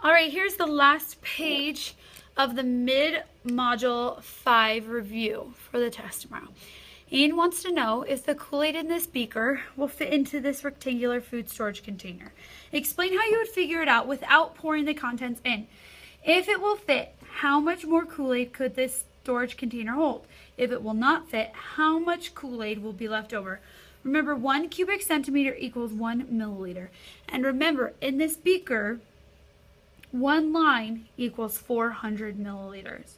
All right, here's the last page of the mid-module 5 review for the test tomorrow. Ian wants to know if the Kool-Aid in this beaker will fit into this rectangular food storage container. Explain how you would figure it out without pouring the contents in. If it will fit, how much more Kool-Aid could this storage container hold? If it will not fit, how much Kool-Aid will be left over? Remember, 1 cubic centimeter equals 1 milliliter. And remember, in this beaker, one line equals 400 milliliters.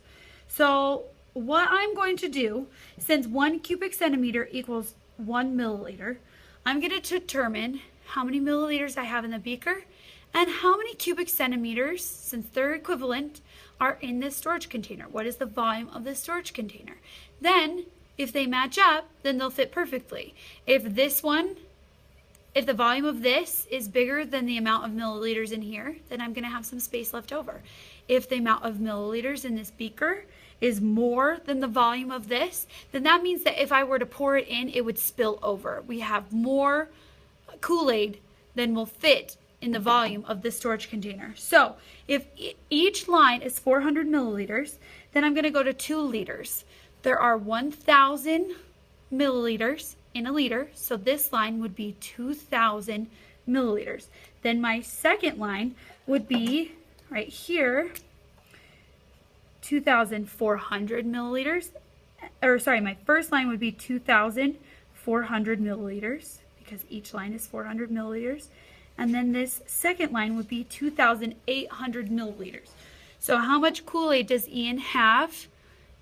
So what I'm going to do, since 1 cubic centimeter equals 1 milliliter, I'm going to determine how many milliliters I have in the beaker and how many cubic centimeters, since they're equivalent, are in this storage container. What is the volume of the storage container? Then, if they match up, then they'll fit perfectly. If the volume of this is bigger than the amount of milliliters in here, then I'm going to have some space left over. If the amount of milliliters in this beaker is more than the volume of this, then that means that if I were to pour it in, it would spill over. We have more Kool-Aid than will fit in the volume of this storage container. So if each line is 400 milliliters, then I'm going to go to 2 liters. There are 1,000 milliliters in a liter, so this line would be 2,000 milliliters. Then my second line would be right here, 2,400 milliliters. Or sorry, my first line would be 2,400 milliliters because each line is 400 milliliters. And then this second line would be 2,800 milliliters. So how much Kool-Aid does Ian have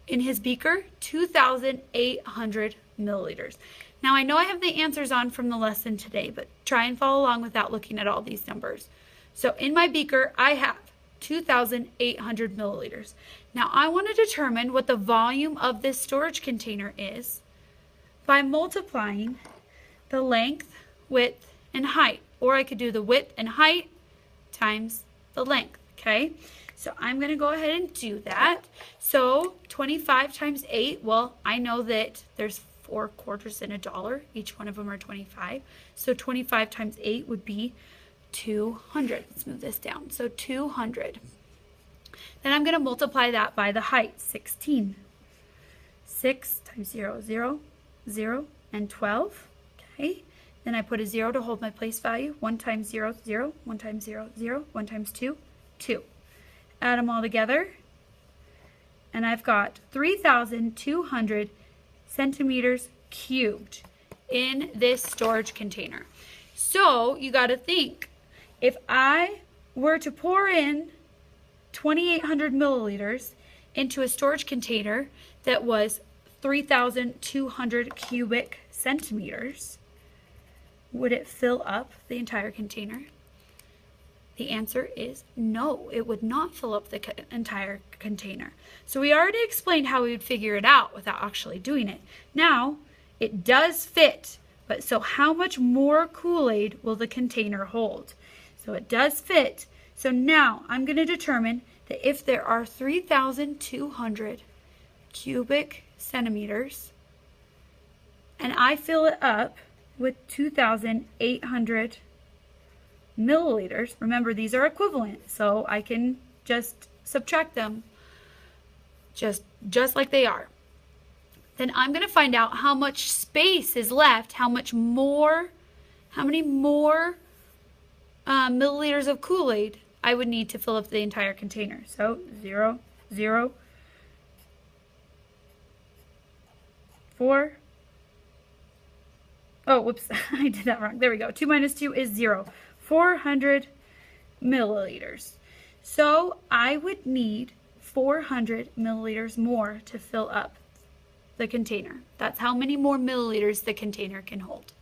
in his beaker? 2,800 milliliters. Now I know I have the answers on from the lesson today, but try and follow along without looking at all these numbers. So in my beaker, I have 2,800 milliliters. Now I want to determine what the volume of this storage container is by multiplying the length, width, and height. Or I could do the width and height times the length, okay? So I'm going to go ahead and do that. So 25 times 8, well, I know that there's 4 quarters in a dollar. Each one of them are 25. So 25 times 8 would be 200. Let's move this down. So 200. Then I'm going to multiply that by the height, 16. 6 times 0, 0, 0, and 12. Okay. Then I put a 0 to hold my place value. 1 times 0, 0. 1 times 0, 0. 1 times 2, 2. Add them all together. And I've got 3,200 centimeters cubed in this storage container. So you got to think, if I were to pour in 2,800 milliliters into a storage container that was 3,200 cubic centimeters, would it fill up the entire container? The answer is no, it would not fill up the entire container. So we already explained how we would figure it out without actually doing it. Now, it does fit, but so how much more Kool-Aid will the container hold? So it does fit. So now I'm going to determine that if there are 3,200 cubic centimeters and I fill it up with 2,800 milliliters. Remember, these are equivalent, so I can just subtract them just like they are. Then I'm going to find out how much space is left, how many more milliliters of Kool-Aid I would need to fill up the entire container. So 0, 0, 4. Oh, whoops, I did that wrong. There we go. 2 minus 2 is 0. 400 milliliters. So I would need 400 milliliters more to fill up the container. That's how many more milliliters the container can hold.